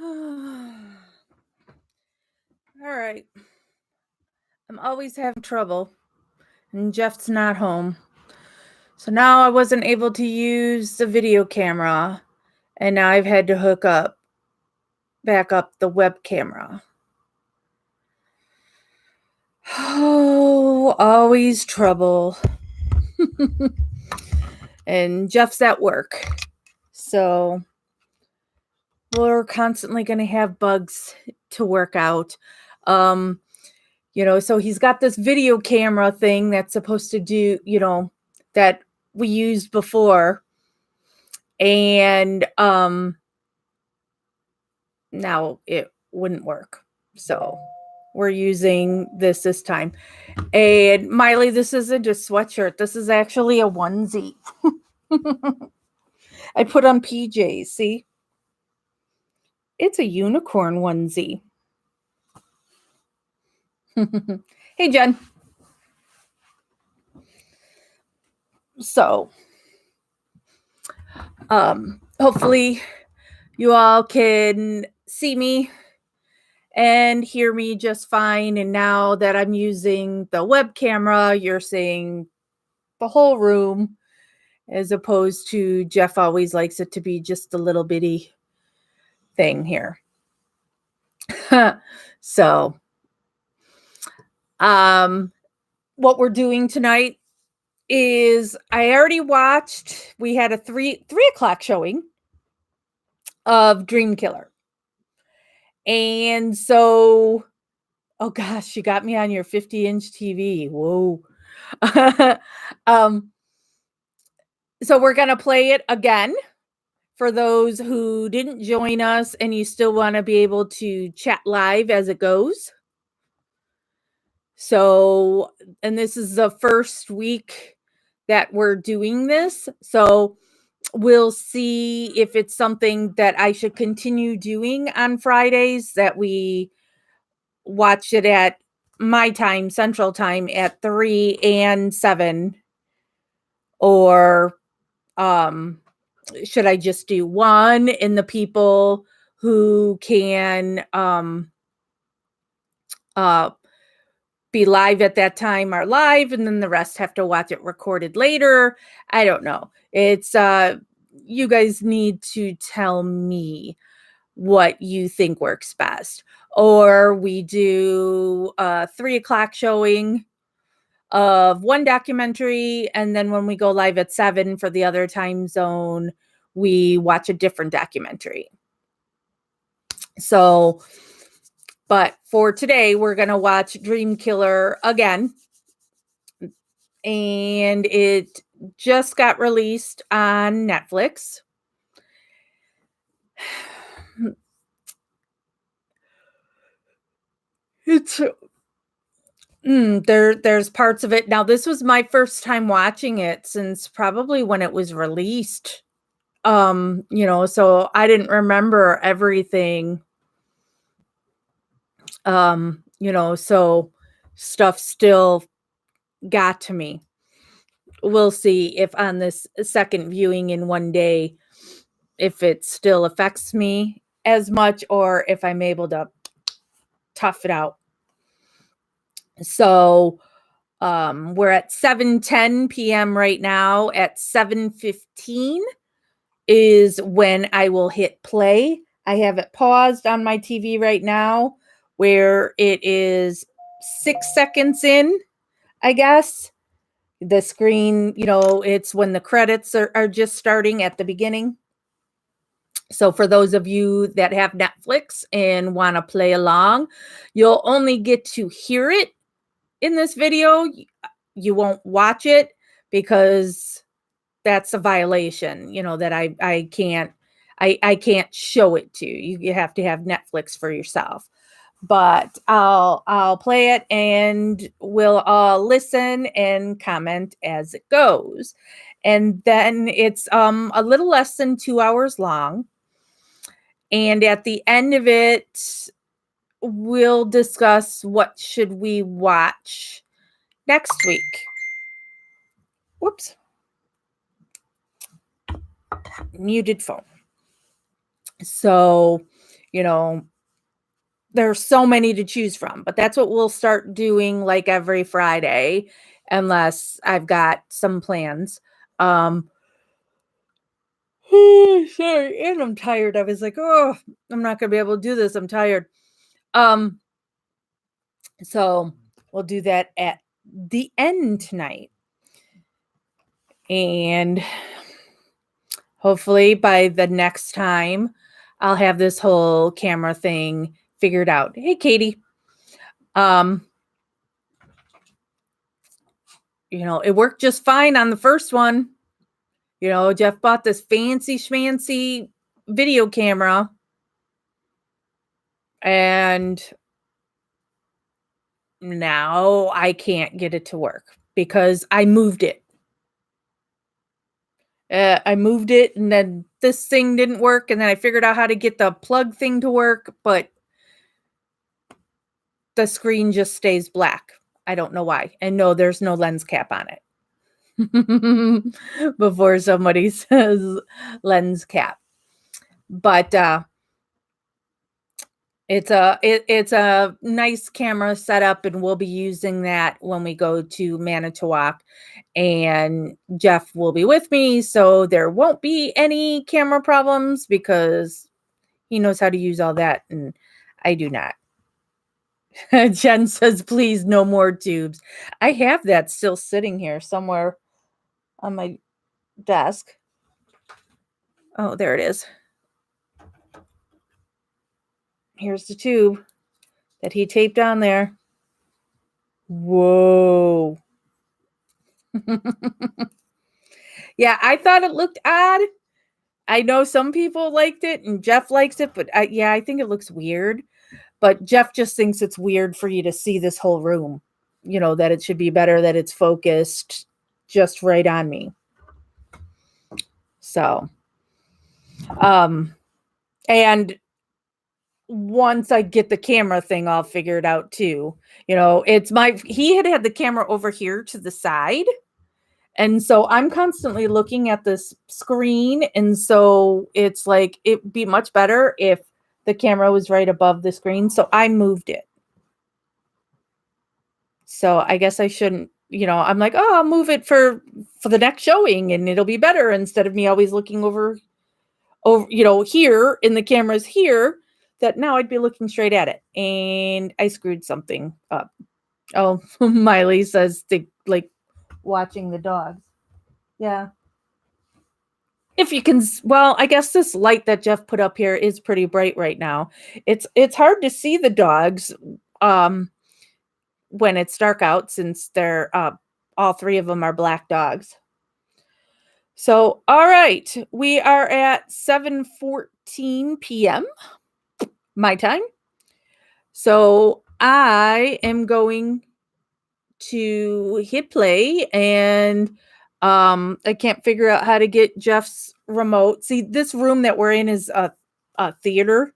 All right. I'm always having trouble, and Jeff's not home. So now I wasn't able to use the video camera, and now I've had to back up the web camera. Oh, always trouble. And Jeff's at work. So we're constantly going to have bugs to work out. So he's got this video camera thing that's supposed to do, that we used before. And now it wouldn't work. So we're using this time. And Miley, this isn't a sweatshirt. This is actually a onesie. I put on PJs, see? It's a unicorn onesie. Hey, Jen. So, hopefully you all can see me and hear me just fine. And now that I'm using the web camera, you're seeing the whole room, as opposed to Jeff always likes it to be just a little bitty thing here. So, what we're doing tonight is I already watched, we had a 3 o'clock showing of Dream Killer. And so, oh gosh, you got me on your 50-inch TV. Whoa. So we're going to play it again for those who didn't join us and you still want to be able to chat live as it goes. So, and this is the first week that we're doing this. So we'll see if it's something that I should continue doing on Fridays, that we watch it at my time, Central Time, at 3 and 7, or should I just do one, and the people who can be live at that time are live, and then the rest have to watch it recorded later. I don't know. It's you guys need to tell me what you think works best. Or we do a 3 o'clock showing of one documentary, and then when we go live at 7 for the other time zone, we watch a different documentary. So, but for today, we're going to watch Dream Killer again. And it just got released on Netflix. It's there's parts of it. Now, this was my first time watching it since probably when it was released. So I didn't remember everything. So stuff still got to me. We'll see if on this second viewing in one day, if it still affects me as much, or if I'm able to tough it out. So we're at 7:10 p.m. right now. At 7:15 is when I will hit play. I have it paused on my TV right now, where it is 6 seconds in, I guess. The screen, it's when the credits are just starting at the beginning. So for those of you that have Netflix and want to play along, you'll only get to hear it in this video. You won't watch it because that's a violation, that I can't show it to you. You have to have Netflix for yourself. But I'll play it, and we'll all listen and comment as it goes. And then it's a little less than 2 hours long. And at the end of it, we'll discuss what should we watch next week. Whoops. Muted phone. So you know, there's so many to choose from, but that's what we'll start doing like every Friday, unless I've got some plans. Sorry, and I'm tired. I was like, oh, I'm not gonna be able to do this. I'm tired. So we'll do that at the end tonight. And hopefully by the next time I'll have this whole camera thing figured out. Hey, Katie. It worked just fine on the first one. Jeff bought this fancy schmancy video camera, and now I can't get it to work because I moved it. I moved it, and then this thing didn't work, and then I figured out how to get the plug thing to work, but the screen just stays black. I don't know why. And no, there's no lens cap on it. Before somebody says lens cap. But it's a nice camera setup, and we'll be using that when we go to Manitowoc, and Jeff will be with me, so there won't be any camera problems because he knows how to use all that and I do not. Jen says, please, no more tubes. I have that still sitting here somewhere on my desk. Oh, there it is. Here's the tube that he taped on there. Whoa. Yeah, I thought it looked odd. I know some people liked it and Jeff likes it, but I think it looks weird. But Jeff just thinks it's weird for you to see this whole room. That it should be better that it's focused just right on me. So, and once I get the camera thing all figured out too, he had the camera over here to the side. And so I'm constantly looking at this screen. And so it's like, it'd be much better if the camera was right above the screen. So I moved it. So I guess I shouldn't, I'm like, oh, I'll move it for the next showing and it'll be better instead of me always looking over, here in the cameras here, that now I'd be looking straight at it. And I screwed something up. Oh, Miley says they like watching the dogs. Yeah. If you can, well, I guess this light that Jeff put up here is pretty bright right now. It's hard to see the dogs when it's dark out, since they're all three of them are black dogs. So, all right, we are at 7:14 p.m. my time. So I am going to hit play, and I can't figure out how to get Jeff's remote. See, this room that we're in is a theater,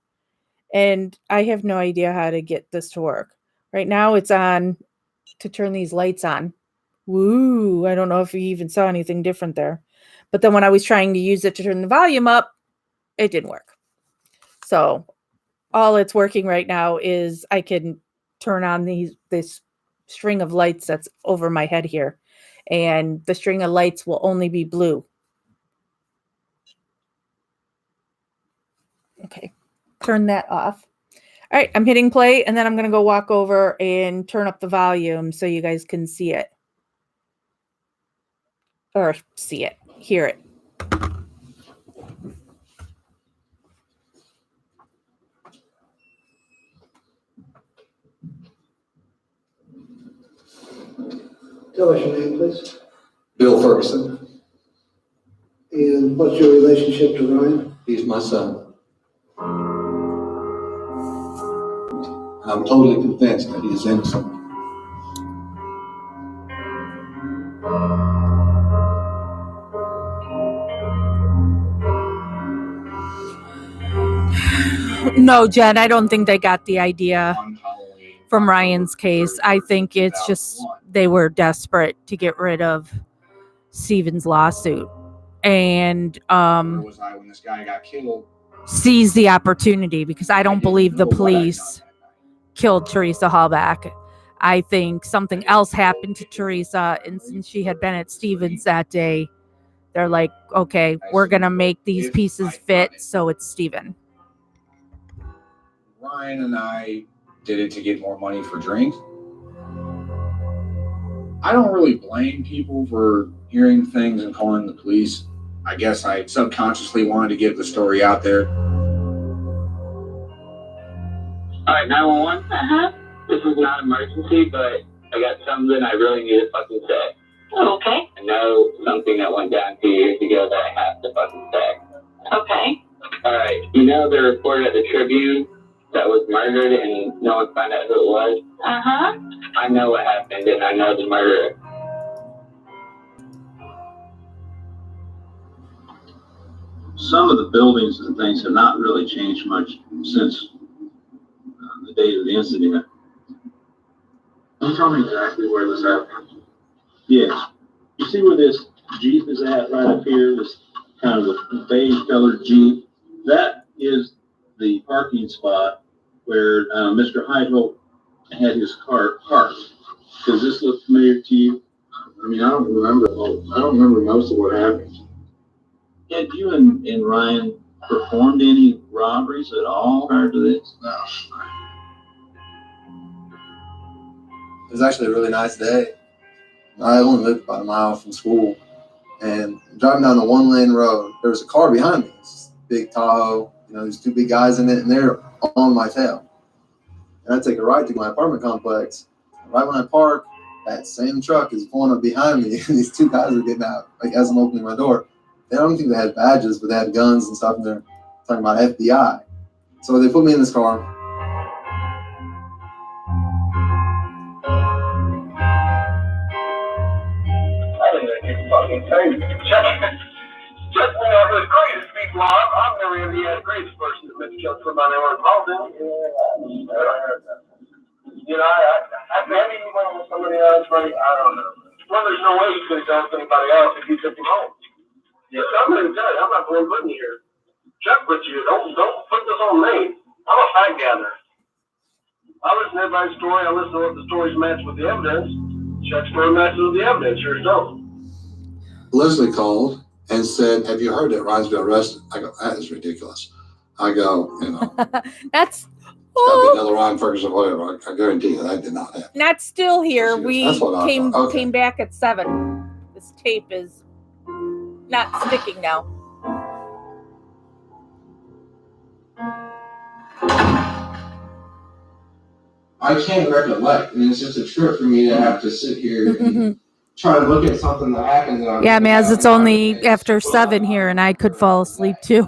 and I have no idea how to get this to work. Right now it's on to turn these lights on. Woo, I don't know if you even saw anything different there. But then when I was trying to use it to turn the volume up, it didn't work. So all it's working right now is I can turn on this string of lights that's over my head here. And the string of lights will only be blue. Okay, turn that off. All right, I'm hitting play, and then I'm going to go walk over and turn up the volume so you guys can see it. Or see it, hear it. Tell us your name, please. Bill Ferguson. And what's your relationship to Ryan? He's my son. I'm totally convinced that he is innocent. No, Jen, I don't think they got the idea from Ryan's case. I think it's just they were desperate to get rid of Stephen's lawsuit. And where was I when this guy got killed? seize the opportunity, because I don't believe the police killed Teresa Hallback. I think something else happened to Teresa, and since she had been at Stevens that day, they're like, okay, we're gonna make these pieces fit, so it's Steven. Ryan and I did it to get more money for drinks. I don't really blame people for hearing things and calling the police. I guess I subconsciously wanted to get the story out there. All right, 911. This is not an emergency, but I got something I really need to fucking say. Oh, okay. I know something that went down 2 years ago that I have to fucking say. Okay. All right, you know the reporter at the Tribune that was murdered and no one found out who it was? Uh-huh. I know what happened and I know the murderer. Some of the buildings and things have not really changed much since the date of the incident. Can you tell me exactly where this happened? Yes. You see where this Jeep is at right up here, this kind of a beige colored Jeep? That is the parking spot where Mr. Heidel had his car parked. Does this look familiar to you? I mean, I don't remember most of what happened. Had you and Ryan performed any robberies at all prior to this? No. It was actually a really nice day. I only lived about a mile from school, and driving down the one-lane road, there was a car behind me. It's a big Tahoe, there's two big guys in it, and they're on my tail. And I take a right to my apartment complex. Right when I park, that same truck is pulling up behind me, and these two guys are getting out, like as I'm opening my door. I don't think they had badges, but they had guns and stuff, and they're talking about FBI. So they put me in this car. Fucking crazy. Check me out the greatest people. I'm never going to be the greatest person that's been killed for money or involved in. I maybe he went with somebody else, but I don't know. Well, there's no way he could have gone with anybody else if he took him home. Yes, I'm going to tell you, I'm not going to put you here. Check with you. Don't put this on me. I'm a fact gatherer. I listen to everybody's story. I listen to what the stories match with the evidence. Check story matches with the evidence. Yours don't. Leslie called and said, "Have you heard that Ryan's been arrested?" I go, "That is ridiculous." I go, That's gotta be another Ryan Ferguson, whatever. I guarantee you that did not happen. not still here. We That's what I thought. Okay. came back at 7. This tape is not sticking now. I can't recollect. I mean, it's just a trip for me to have to sit here and try to look at something that happened. Yeah, Maz, it's only after 7 here, and I could fall asleep too.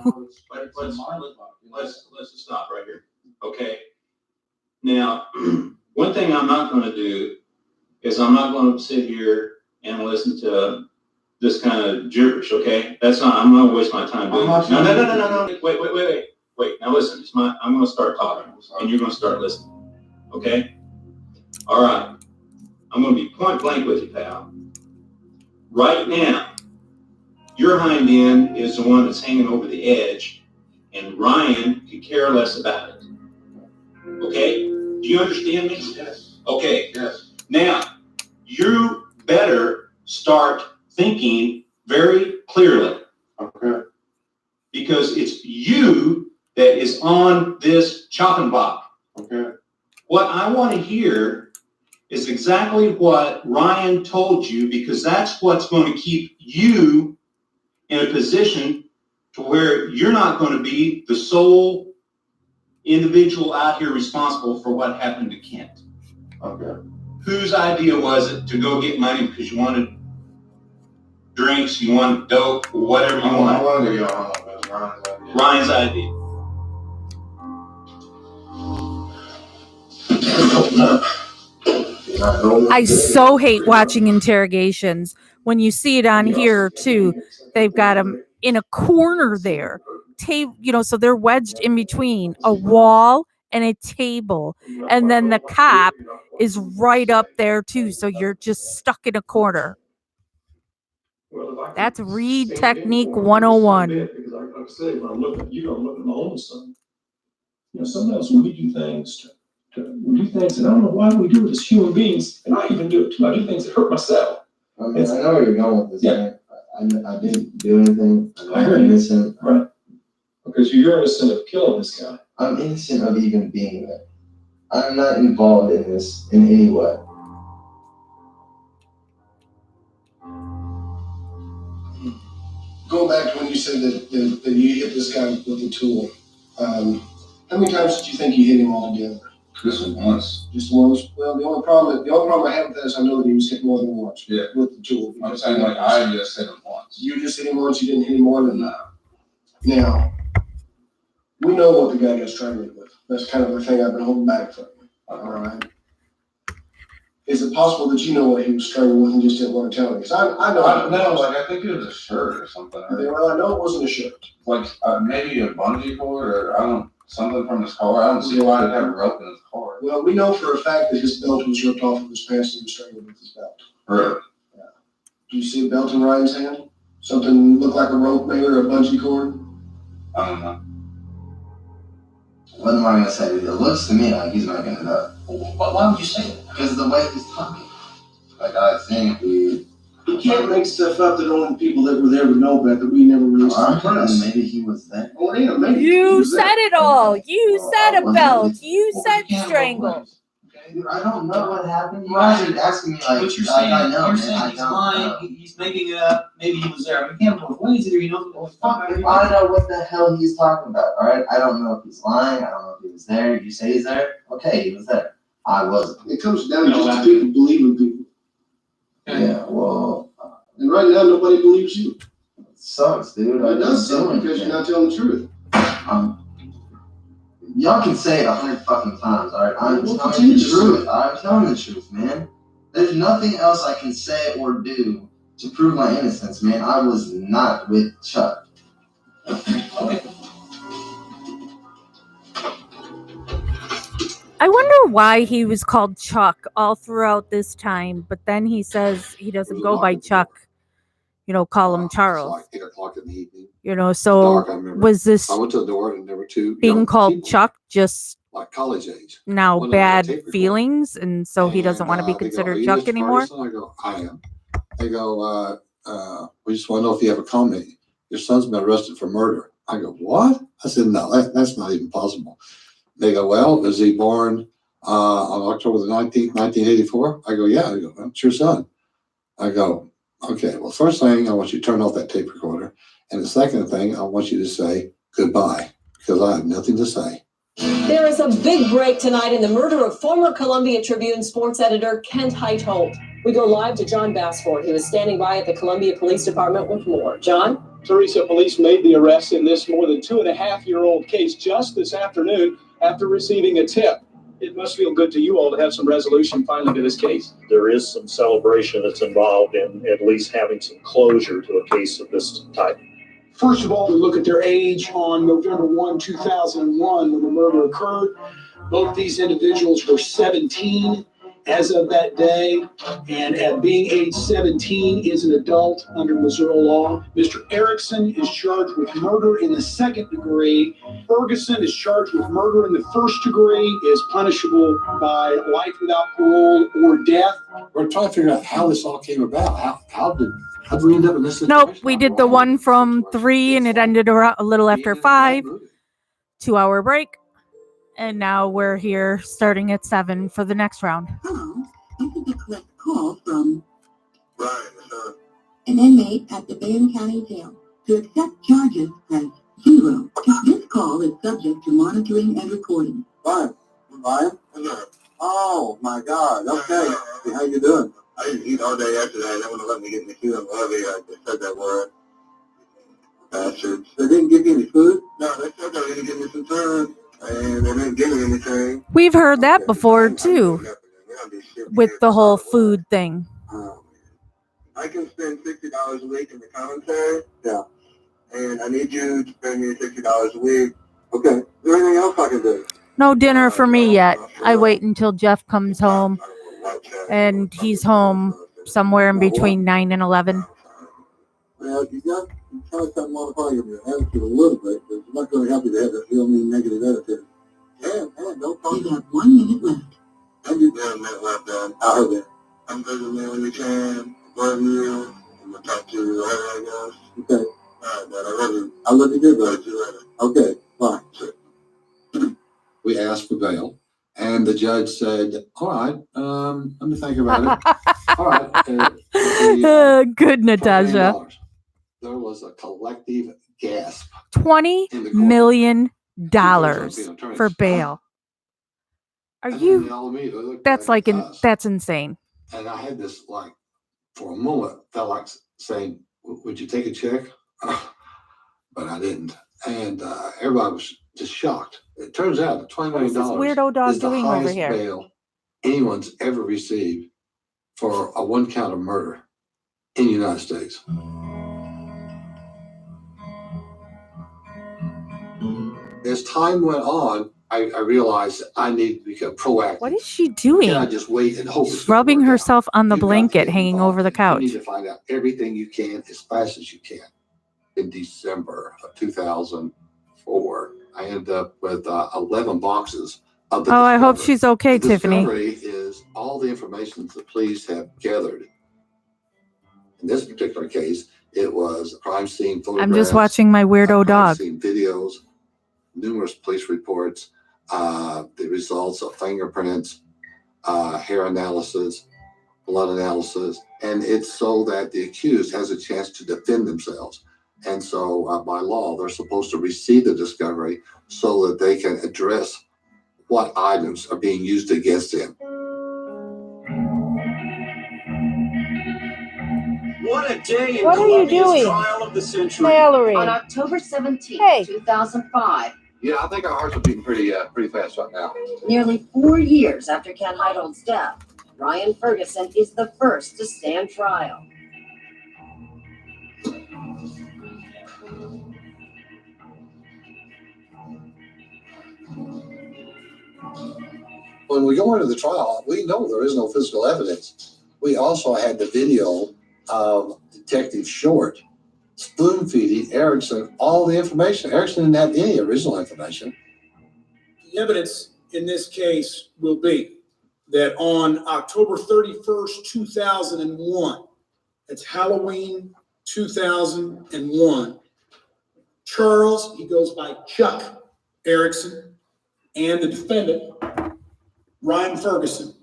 Let's just stop right here. Okay. Now, one thing I'm not going to do is I'm not going to sit here and listen to this kind of gibberish. Okay, that's not. I'm going to waste my time doing this. No. Wait. Now listen. I'm going to start talking, and you're going to start listening. Okay. All right. I'm going to be point blank with you, pal. Right now, your hind end is the one that's hanging over the edge, and Ryan could care less about it. Okay? Do you understand me? Yes. Okay. Yes. Now, you better start thinking very clearly. Okay. Because it's you that is on this chopping block. Okay. What I want to hear is exactly what Ryan told you, because that's what's going to keep you in a position to where you're not going to be the sole individual out here responsible for what happened to Kent. Okay. Whose idea was it to go get money because you wanted drinks, you wanted dope, or whatever you I wanted? wanted to go home. It was Ryan's idea. I so hate watching interrogations. When you see it on here too, they've got them in a corner there. So they're wedged in between a wall and a table. And then the cop is right up there too. So you're just stuck in a corner. That's Read Technique 101. like I say, when I'm looking at you, I'm looking at my own son. You know, sometimes when we do things we do things, and I don't know why we do it as human beings, and I even do it too. I do things that hurt myself. I mean, I know where you're going with this, Yeah. man. I didn't do anything. I I'm heard you. innocent. Right. Because you're innocent of killing this guy. I'm innocent of even being there. I'm not involved in this in any way. Going back to when you said that you hit this guy with the tool, how many times did you think you hit him altogether? Just once. Just once? Well, the only problem I have with that is I know that he was hit more than once. Yeah. With the tool. I'm saying like I just hit him once. You just hit him once, you didn't hit him more than that. Now, we know what the guy got strangled with. That's kind of the thing I've been holding back from you. All right. Is it possible that you know what he was strangled with and just didn't want to tell me? Because I know. I don't know, like I think it was a shirt or something. Well, I know it wasn't a shirt. Like maybe a bungee cord or something from his car. I don't see why he'd have a rope in his car. Well, we know for a fact that his belt was ripped off of his pants and he was strangled with his belt. Really? Yeah. Do you see a belt in Ryan's hand? Something looked like a rope maybe or a bungee cord? I don't know. What am I gonna say? It looks to me like he's not gonna die. But why would you say that? Because of the way he's talking. Like I think we. You can't make stuff up that only people that were there would know about that we never released to the press. Maybe he was there. Oh, it ain't maybe. You said it all. You said a belt. You said strangle. Dude, I don't know what happened. You guys are asking me like, But you're saying, I know, you're man. saying I he's don't lying, know. he's making it up, maybe he was there. I mean, he can't both ways, either he knows what he's talking If about. I know what the hell he's talking about, alright? I don't know if he's lying, I don't know if he was there. You say he's there? Okay, he was there. I wasn't. It comes down to just people believing people. Yeah, well, And right now, nobody believes you. it sucks, dude. It does suck because you're not telling the truth. Y'all can say it 100 fucking times, alright? I'm Well, telling continue the to say truth. it. I'm telling the truth, man. There's nothing else I can say or do to prove my innocence, man. I was not with Chuck. Okay. I wonder why he was called Chuck all throughout this time, but then he says he doesn't go by Chuck. Call him Charles. It's like 8 o'clock in the evening. So Dark, I remember. was this I went to the door and there were two being young called people, Chuck just like college age. now One of them had a bad tape recorder. feelings, and so he doesn't And, want to be they go, considered "Are you Chuck Mr. anymore? Ferguson?" I go, I am. They go, we just want to know if you have a comment. Your son's been arrested for murder. I go, what? I said, no, that's not even possible. They go, well, was he born on October the 19th, 1984? I go, yeah. I go, that's your son. I go, okay, well, first thing, I want you to turn off that tape recorder. And the second thing, I want you to say goodbye, because I have nothing to say. There is a big break tonight in the murder of former Columbia Tribune sports editor Kent Heitholt. We go live to John Bassford, who is standing by at the Columbia Police Department with more. John? Teresa, police made the arrest in this more than 2.5-year-old case just this afternoon after receiving a tip. It must feel good to you all to have some resolution finally to this case. There is some celebration that's involved in at least having some closure to a case of this type. First of all, we look at their age on November 1, 2001, when the murder occurred. Both these individuals were 17 as of that day, and at being age 17 is an adult under Missouri law. Mr. Erickson is charged with murder in the second degree. Ferguson is charged with murder in the first degree, is punishable by life without parole or death. We're trying to figure out how this all came about. How did we end up in this situation? Nope, we did the one from 3 and it ended around a little after 5. 2-hour break. And now we're here starting at 7 for the next round. Hello, this is a collect call from Right, an inmate at the Bayonne County Jail. To accept charges, press 0. This call is subject to monitoring and recording. Ryan, oh my God, okay. Hey, how you doing? I didn't eat all day yesterday. They wouldn't let me get in the queue in Levy. I just said that word. Bastards. They didn't give you any food? No, they said they were going to give me some food, and they didn't give me anything. We've heard that before too, with the whole food thing. I can spend $60 a week in the commentary. Yeah. And I need you to spend me $60 a week. Okay. Is there anything else I can do? No dinner for me yet. I wait until Jeff comes home, and he's home somewhere in between 9 and 11. Well, you try to modify your attitude a little bit, but it's not going to help you to have that real mean negative attitude. Yeah, don't talk. You have 1 minute left. I get down that left down. I heard that. I'm visiting there when you can. Love you. I'm going to talk to you later, I guess. Okay. All right, man. I love you. I love you too, buddy. See you later. Okay, bye. Sure. We asked for bail, and the judge said, all right, let me think about it. All right. Good, Natasha. $20 There was a collective gasp. $20 million for bail. Are And you? then all of me, they looked That's like like us. that's insane. And I had this, like, for a moment, felt like saying, would you take a check? But I didn't. And everybody was just shocked. It turns out that $20 What is million this weirdo dog is the doing over highest here? bail anyone's ever received for a one count of murder in the United States. As time went on, I realized I need to become proactive. What is she doing? Can I just wait and hope? She's rubbing herself on the blanket hanging over the You couch. need to find out everything you can as fast as you can. In December of 2004, I ended up with 11 boxes of the Oh, I hope discovery. she's okay, The Tiffany. discovery is all the information the police have gathered. In this particular case, it was crime scene photographs. I'm just watching my weirdo crime dog. scene videos, numerous police reports, the results of fingerprints, hair analysis, blood analysis, and it's so that the accused has a chance to defend themselves. And so by law, they're supposed to receive the discovery so that they can address what items are being used against them. What a day in What are you Columbia's doing, trial of the century. Mallory? On October 17th, Hey. 2005, Yeah, I think our hearts are beating pretty fast right now. nearly 4 years after Ken Heidhold's death, Ryan Ferguson is the first to stand trial. When we go into the trial, we know there is no physical evidence. We also had the video of Detective Short spoon feeding Erickson all the information. Erickson didn't have any original information. The evidence in this case will be that on October 31st, 2001, that's Halloween 2001, Charles, he goes by Chuck Erickson, and the defendant, Ryan Ferguson,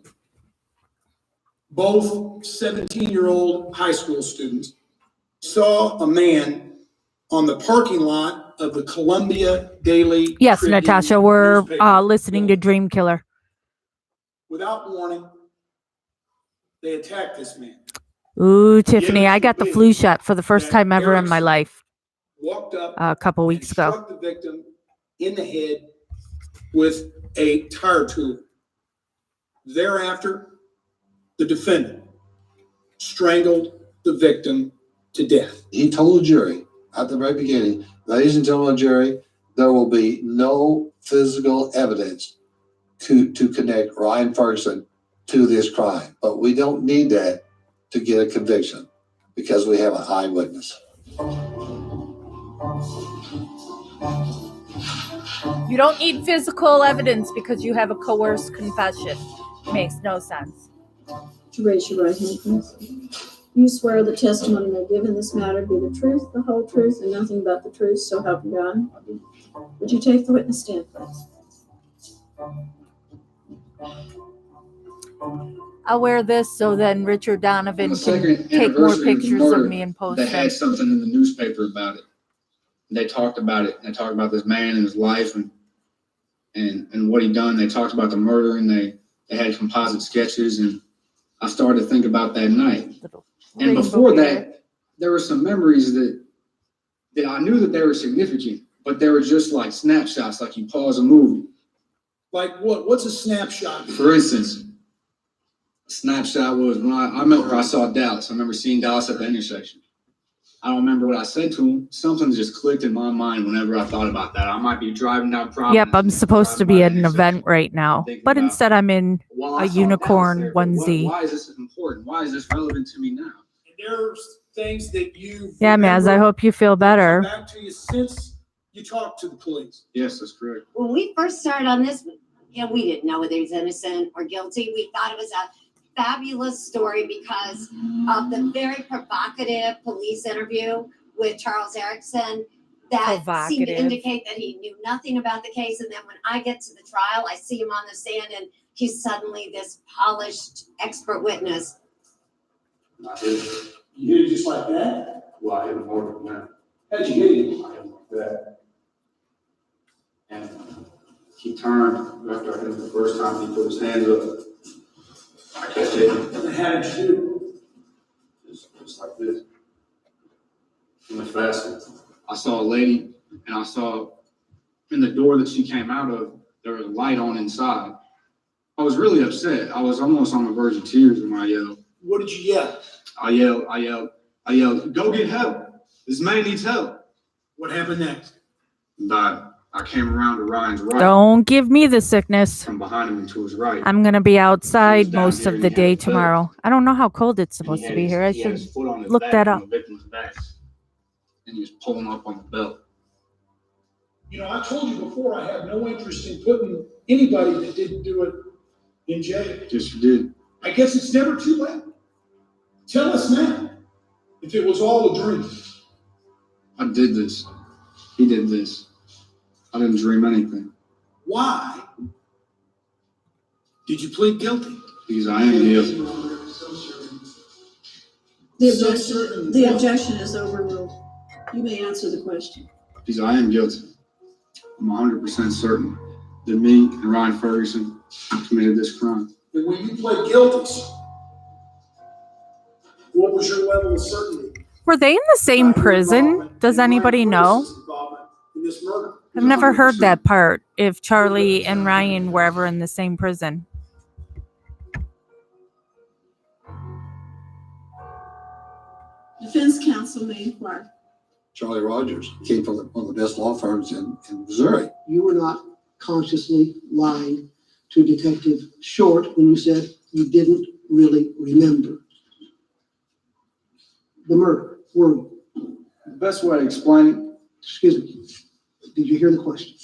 both 17-year-old high school students, saw a man on the parking lot of the Columbia Daily Yes, Tribune Natasha, we're newspaper. listening to Dream Killer. Without warning, they attacked this man. Ooh, Tiffany, I got the flu shot for the first time ever in my life Walked up a couple weeks ago. struck the victim in the head with a tire tool. Thereafter, the defendant strangled the victim to death. He told the jury at the very beginning, ladies and gentlemen of the jury, there will be no physical evidence to connect Ryan Ferguson to this crime. But we don't need that to get a conviction because we have an eyewitness. You don't need physical evidence because you have a coerced confession. Makes no sense. To raise your right hand, please. You swear the testimony you may give in this matter be the truth, the whole truth, and nothing but the truth, so help you God. Would you take the witness stand, please? I'll wear this so then Richard Donovan The can second take more anniversary of the pictures murder, of me and post They them. had something in the newspaper about it. They talked about it. They talked about this man and his life and what he done. They talked about the murder and they had composite sketches, and I started to think about that night. And before that, there were some memories that I knew that they were significant, but they were just like snapshots, like you pause a movie. Like what? What's a snapshot? For instance, a snapshot was when I remember I saw Dallas. I remember seeing Dallas at the intersection. I don't remember what I said to him. Something just clicked in my mind whenever I thought about that. I might be driving down Providence. Yep, I'm supposed to be at an event right now, but instead I'm in Well, a I saw unicorn Dallas there, but onesie. Why is this important? Why is this relevant to me now? there's things that you. Yeah, Maz, I hope you feel better. Back to you since you talked to the police. Yes, that's correct. When we first started on this, we didn't know whether he was innocent or guilty. We thought it was a fabulous story because of the very provocative police interview with Charles Erickson that seemed to indicate that he knew nothing about the case. And then when I get to the trial, I see him on the stand and he's suddenly this polished expert witness. I hit him. You hit it just like that? Well, I hit him more than that. How'd you hit him? I hit him like that. And he turned after I hit him the first time. He put his hands up. I kept hitting him. And how did you do Just like this. He went faster. I saw a lady, and I saw in the door that she came out of, there was a light on inside. I was really upset. I was almost on the verge of tears when I yelled. What did you yell? I yelled, go get help. This man needs help. What happened next? And I came around to Ryan's right. Don't give me the sickness. From behind him and to his right. I'm going to be outside most of the day tomorrow. I don't know how cold it's supposed to be here. I should look that up. And he was pulling up on the belt. You know, I told you before, I have no interest in putting anybody that didn't do it in jail. Yes, you did. I guess it's never too late. Tell us now if it was all a dream. I did this. He did this. I didn't dream anything. Why did you plead guilty? Because I am guilty. The objection is overruled. You may answer the question. Because I am guilty. I'm 100% certain that me and Ryan Ferguson committed this crime. And when you pled guilty, what was your level of certainty Were they in the same prison? Does anybody know? in this murder? I've never heard that part, if Charlie and Ryan were ever in the same prison. Defense counsel may inquire. Charlie Rogers came from one of the best law firms in Missouri. You were not consciously lying to Detective Short when you said you didn't really remember the murder, were you? The best way to explain it, Excuse me. Did you hear the question?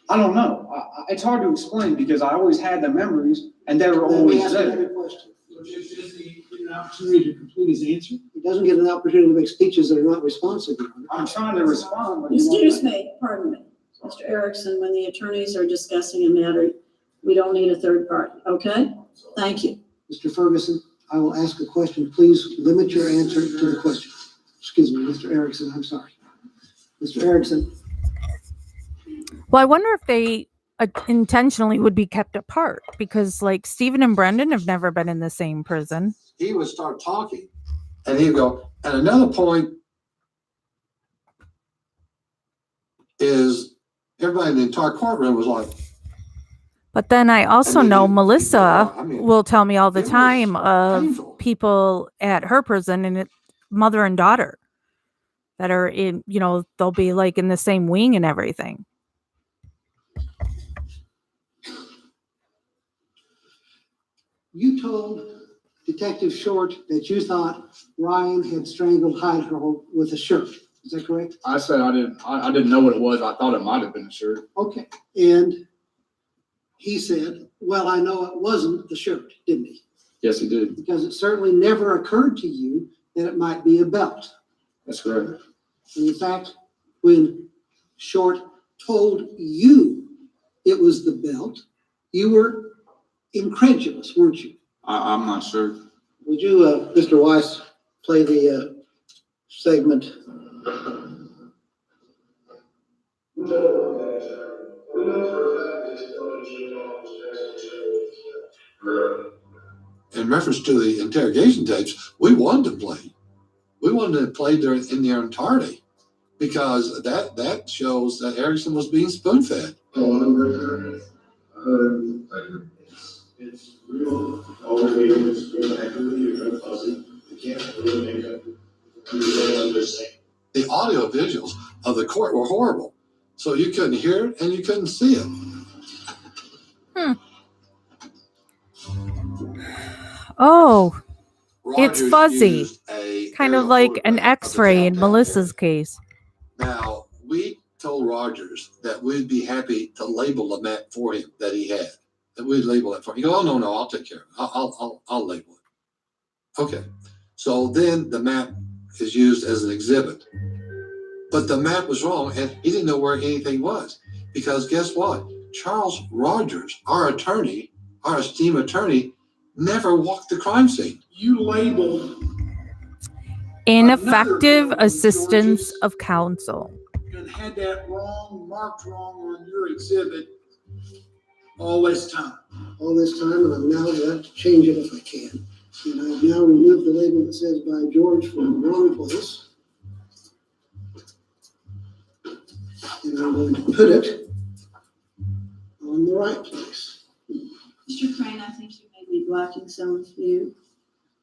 I don't know. It's hard to explain because I always had the memories and they were Let me always ask there. another question. Does he get an opportunity to complete his answer? He doesn't get an opportunity to make speeches that are not responsive. I'm trying to respond. But Excuse me, pardon me. Mr. Erickson, when the attorneys are discussing a matter, we don't need a third party, okay? Thank you. Mr. Ferguson, I will ask a question. Please limit your answer to the question. Excuse me, Mr. Erickson, I'm sorry. Mr. Erickson. Well, I wonder if they intentionally would be kept apart because, like, Stephen and Brendan have never been in the same prison. He would start talking and he'd go, and another point is everybody in the entire courtroom was like, But then I also know Melissa I mean, will tell me all the it was time of painful. people at her prison and it's mother and daughter that are in, they'll be like in the same wing and everything. You told Detective Short that you thought Ryan had strangled Heidel with a shirt. Is that correct? I said I didn't know what it was. I thought it might have been a shirt. Okay. And he said, well, I know it wasn't the shirt, didn't he? Yes, he did. Because it certainly never occurred to you that it might be a belt. That's correct. And in fact, when Short told you it was the belt, you were incredulous, weren't you? I'm not sure. Would you, Mr. Weiss, play the segment? in reference to the interrogation tapes, we wanted to play. We wanted to play there in their entirety because that shows that Erickson was being spoon-fed. It's real. All we're doing is being accurately or fuzzy. We can't really make up what they're saying. The audio visuals of the court were horrible. So you couldn't hear it and you couldn't see it. Oh, Rogers it's fuzzy. used a kind of like an X-ray in Melissa's case. Now, we told Rogers that we'd be happy to label the map for him that he had. That we'd label it for him. He goes, oh, no, I'll take care of it. I'll label it. Okay. So then the map is used as an exhibit. But the map was wrong, and he didn't know where anything was. Because guess what? Charles Rogers, our attorney, our esteemed attorney, never walked the crime scene. You labeled Ineffective assistance of counsel. and had that wrong, marked wrong on your exhibit all this time. All this time, and I'm now going to change it if I can. And I've now removed the label that says by George from the wrong place. And I'm going to put it on the right place. Mr. Crane, I think you may be blocking someone's view.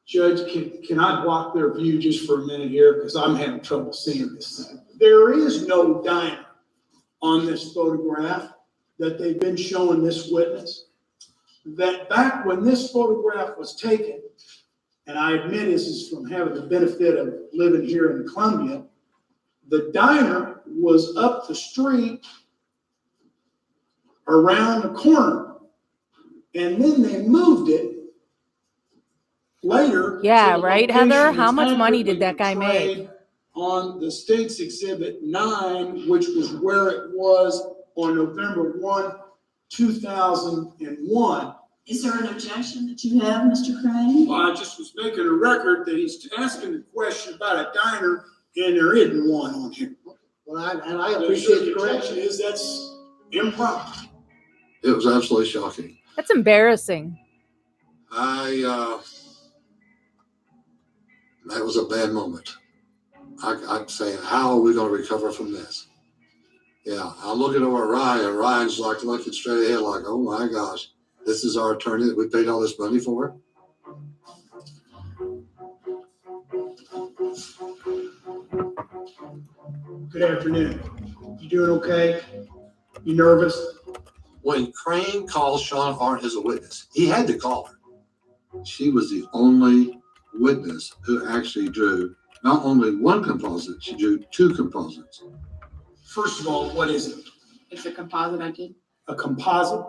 Judge, can I block their view just for a minute here? Because I'm having trouble seeing this thing. There is no diner on this photograph that they've been showing this witness. That back when this photograph was taken, and I admit this is from having the benefit of living here in Columbia, the diner was up the street around the corner. And then they moved it later. Yeah, to the right, location Heather? How that's much money accurately did that guy make? portrayed on the state's exhibit 9, which was where it was on November 1, 2001. Is there an objection that you have, Mr. Crane? Well, I just was making a record that he's asking the question about a diner, and there isn't one on here. Well, I appreciate the correction. Is that's improper. It was absolutely shocking. That's embarrassing. That was a bad moment. I'm saying, how are we going to recover from this? Yeah, I'm looking over at Ryan, and Ryan's like looking straight ahead like, oh my gosh, this is our attorney that we paid all this money for? Good afternoon. You doing okay? You nervous? When Crane called Sean Hart as a witness, he had to call her. She was the only witness who actually drew not only one composite, she drew 2 composites. First of all, what is it? It's a composite I did. A composite?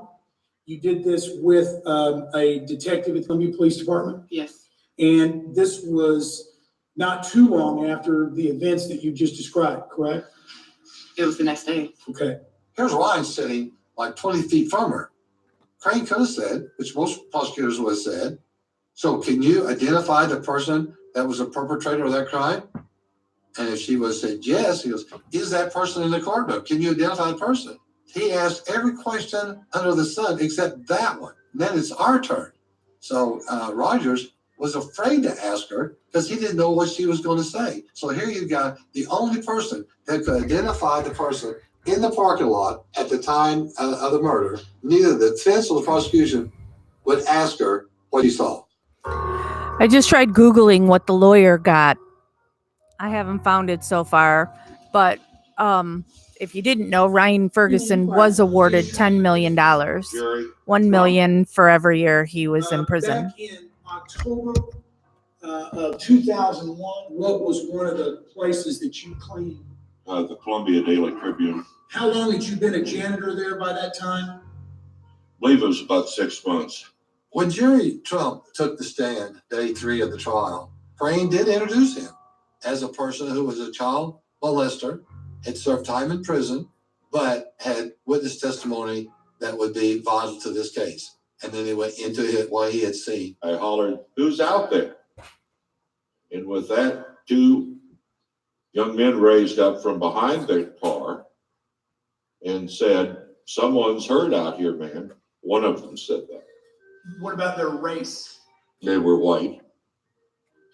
You did this with a detective at the Columbia Police Department? Yes. And this was not too long after the events that you just described, correct? It was the next day. Okay. Here's Ryan sitting like 20 feet from her. Crane could have said, which most prosecutors would have said, so can you identify the person that was a perpetrator of that crime? And if she would have said yes, he goes, is that person in the courtroom? Can you identify the person? He asked every question under the sun except that one. And then it's our turn. So Rogers was afraid to ask her because he didn't know what she was going to say. So here you got the only person that could identify the person in the parking lot at the time of the murder. Neither the defense or the prosecution would ask her what she saw. I just tried Googling what the lawyer got. I haven't found it so far, but if you didn't know, Ryan Ferguson was awarded $10 million. $1 million for every year he was in prison. Back in October of 2001, what was one of the places that you cleaned? The Columbia Daily Tribune. How long had you been a janitor there by that time? I believe it was about 6 months. When Jerry Trump took the stand, day 3 of the trial, Crane did introduce him as a person who was a child molester, had served time in prison, but had witness testimony that would be vital to this case. And then he went into what he had seen. I hollered, who's out there? And with that, 2 young men raised up from behind the car and said, someone's hurt out here, man. One of them said that. What about their race? They were white.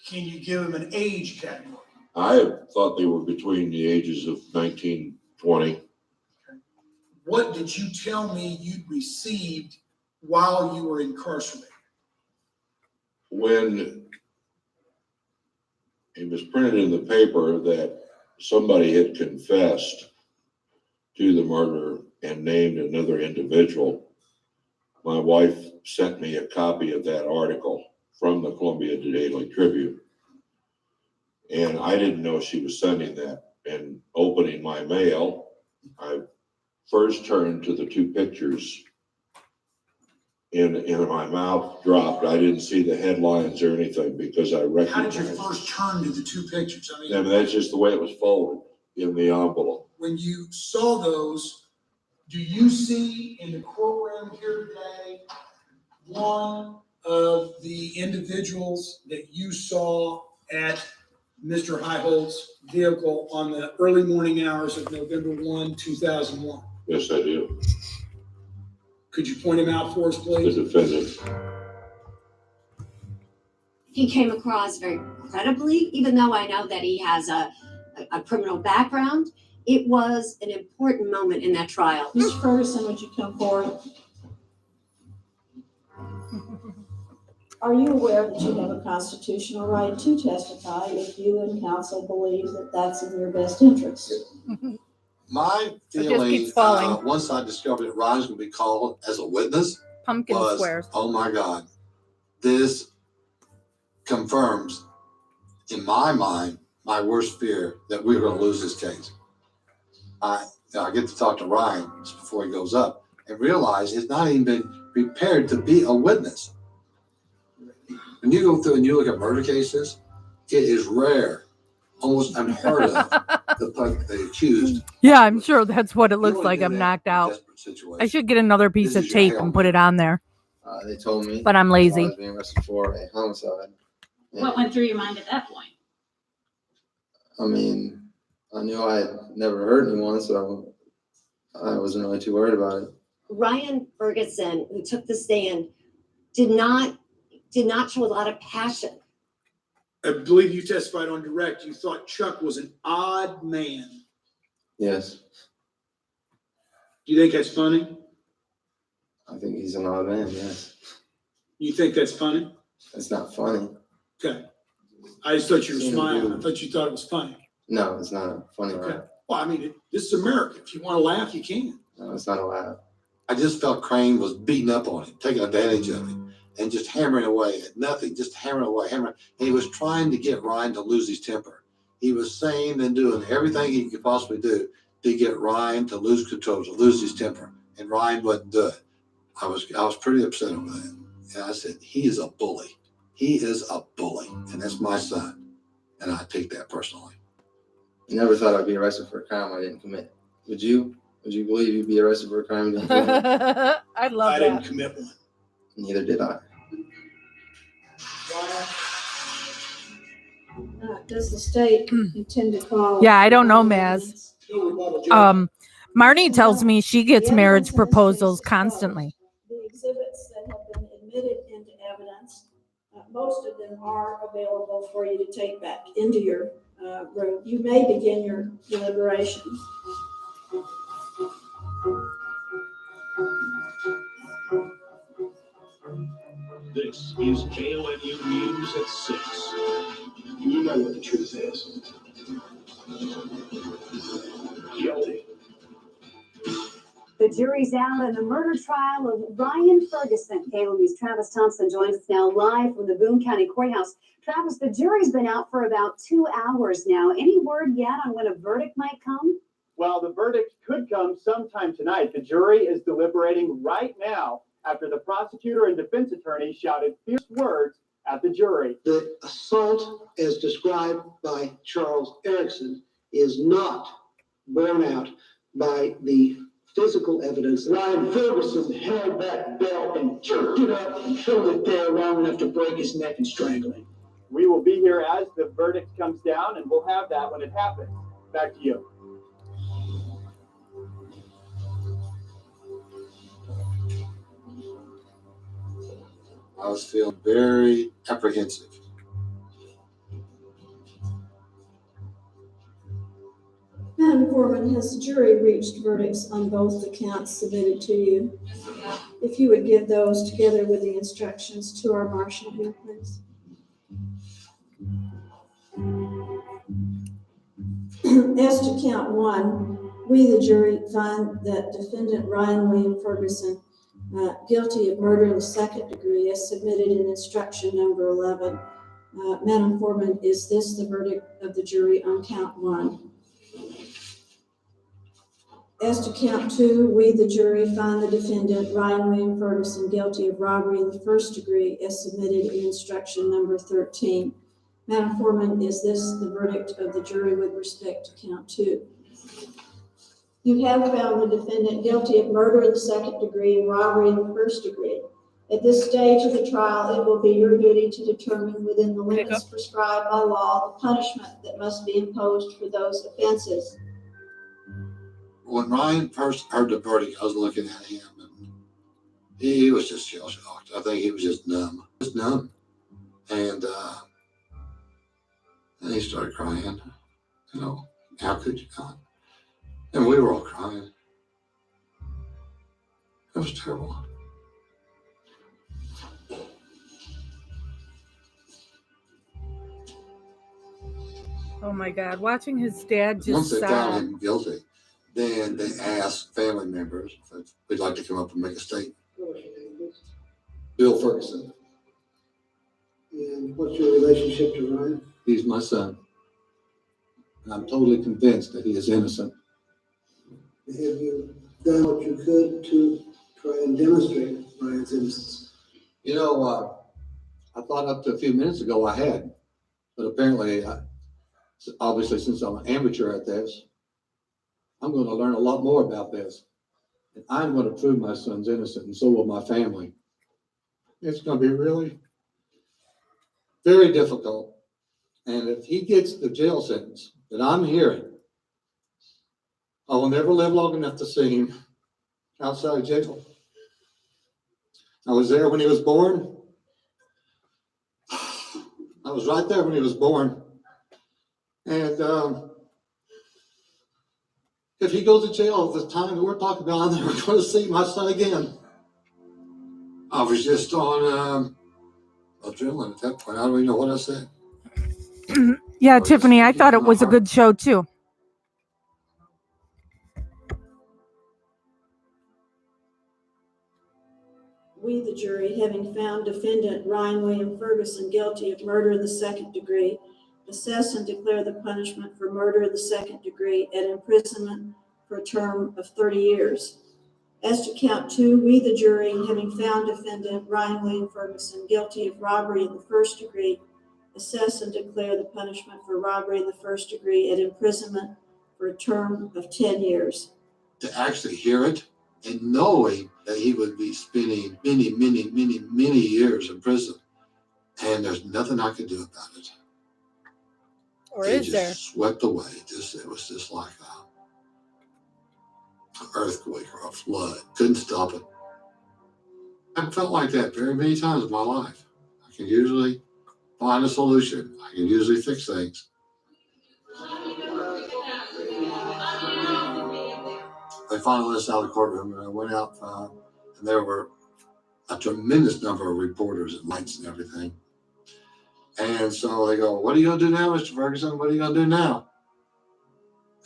Can you give them an age category? I thought they were between the ages of 19, 20. What did you tell me you'd received while you were incarcerated? When it was printed in the paper that somebody had confessed to the murder and named another individual, my wife sent me a copy of that article from the Columbia Daily Tribune. And I didn't know she was sending that. And opening my mail, I first turned to the two pictures and my mouth dropped. I didn't see the headlines or anything because I How recognized. did you first turn to the two pictures? I mean, That's just the way it was folded in the envelope. when you saw those, do you see in the courtroom here today one of the individuals that you saw at Mr. Highholt's vehicle on the early morning hours of November 1, 2001? Yes, I do. Could you point him out for us, The please? defendant. He came across very credibly, even though I know that he has a criminal background. It was an important moment in that trial. Mr. Ferguson, would you come forward? Are you aware that you have a constitutional right to testify if you and counsel believe that that's in your best interest? My just feeling, keeps falling. once I discovered that Ryan's gonna be called as a witness, Pumpkin was, squares. oh my God, this confirms, in my mind, my worst fear that we're gonna lose this case. I get to talk to Ryan just before he goes up and realize he's not even been prepared to be a witness. When you go through and you look at murder cases, it is rare, almost unheard of, to put the accused. Yeah, I'm sure that's what it You looks only like. do I'm that knocked in out. desperate situations. I should get another piece This of is your tape helmet. and put it on there. They told me. But I'm I lazy. was being arrested for a homicide. What went through your mind at that point? I mean, I knew I had never hurt anyone, so I wasn't really too worried about it. Ryan Ferguson, who took the stand, did not show a lot of passion. I believe you testified on direct. You thought Chuck was an odd man. Yes, Do you think that's funny? I think he's an odd man, yes. You think that's funny? It's not funny. Okay. I just thought you were Seemed smiling. I to- thought you thought it was funny. No, it's not funny, Okay. right? Well, I mean, this is America. If you want to laugh, you can. No, it's not allowed. I just felt Crane was beating up on him, taking advantage of him, and just hammering away at nothing, just hammering away, hammering. And he was trying to get Ryan to lose his temper. He was saying and doing everything he could possibly do to get Ryan to lose control, to lose his temper. And Ryan wouldn't do it. I was pretty upset over that. And I said, he is a bully. He is a bully. And that's my son. And I take that personally. I never thought I'd be arrested for a crime I didn't commit. Would you? Would you believe you'd be arrested for a crime you didn't commit? I love I didn't that. commit one. Neither did I. Does the state intend to call? Yeah, I don't know, Maz. No rebuttal, Joe. Marnie tells me she gets marriage proposals constantly. The exhibits that have been admitted into evidence, most of them are available for you to take back into your room. You may begin your deliberations. This is KOMU News at 6. You know what the truth is. Guilty. The jury's out in the murder trial of Ryan Ferguson. KOMU's Travis Thompson joins us now live from the Boone County Courthouse. Travis, the jury's been out for about 2 hours now. Any word yet on when a verdict might come? Well, the verdict could come sometime tonight. The jury is deliberating right now after the prosecutor and defense attorney shouted fierce words at the jury. The assault, as described by Charles Erickson, is not borne out by the physical evidence. Ryan Ferguson held that belt and jerked it up and held it there long enough to break his neck and strangle him. We will be here as the verdict comes down, and we'll have that when it happens. Back to you. I was feeling very apprehensive. Madam Foreman, has the jury reached verdicts on both the counts submitted to you? If you would give those together with the instructions to our marshal here, please. As to count one, we, the jury, find that defendant Ryan William Ferguson guilty of murder in the second degree as submitted in instruction number 11. Madam Foreman, is this the verdict of the jury on count one? As to count two, we, the jury, find the defendant, Ryan William Ferguson, guilty of robbery in the first degree as submitted in instruction number 13. Madam Foreman, is this the verdict of the jury with respect to count two? You have found the defendant guilty of murder in the second degree and robbery in the first degree. At this stage of the trial, it will be your duty to determine within the limits prescribed by law the punishment that must be imposed for those offenses. When Ryan first heard the verdict, I was looking at him and he was just shell shocked. I think he was just numb. Just numb. And he started crying. You know, how could you not? And we were all crying. It was terrible. Oh my God, watching his dad just Once they sob. found him guilty, then they asked family members if they'd like to come up and make a statement. Bill Ferguson. And what's your relationship to Ryan? He's my son. And I'm totally convinced that he is innocent. Have you done what you could to try and demonstrate Ryan's innocence? You know, I thought up to a few minutes ago I had, but apparently, obviously, since I'm an amateur at this, I'm going to learn a lot more about this. And I'm going to prove my son's innocent, and so will my family. It's going to be really very difficult. And if he gets the jail sentence that I'm hearing, I will never live long enough to see him outside of jail. I was there when he was born. I was right there when he was born. And if he goes to jail at the time that we're talking about, I'm never going to see my son again. I was just on adrenaline at that point. I don't even know what I said. Yeah, Tiffany, I thought it was a good show too. We, the jury, having found defendant Ryan William Ferguson guilty of murder in the second degree, assess and declare the punishment for murder in the second degree at imprisonment for a term of 30 years. As to count two, we, the jury, having found defendant Ryan William Ferguson guilty of robbery in the first degree, assess and declare the punishment for robbery in the first degree at imprisonment for a term of 10 years. To actually hear it and knowing that he would be spending many years in prison, and there's nothing I could do about it. Or it is there? Swept away. It was just like an earthquake or a flood. Couldn't stop it. I've felt like that very many times in my life. I can usually find a solution. I can usually fix things. They finally let us out of the courtroom, and I went out, and there were a tremendous number of reporters and lights and everything. And so they go, "What are you going to do now, Mr. Ferguson? What are you going to do now?"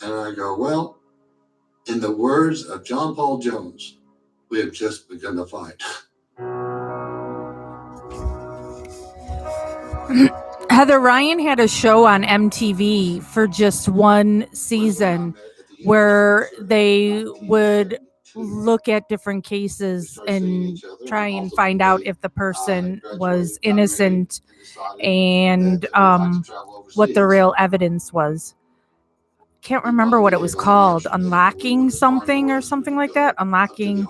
And I go, "Well, in the words of John Paul Jones, we have just begun to fight." Heather, Ryan had a show on MTV for just one season where they would look at different cases and try and find out if the person was innocent and what the real evidence was. Can't remember what it was called. Unlocking something or something like that. Unlocking.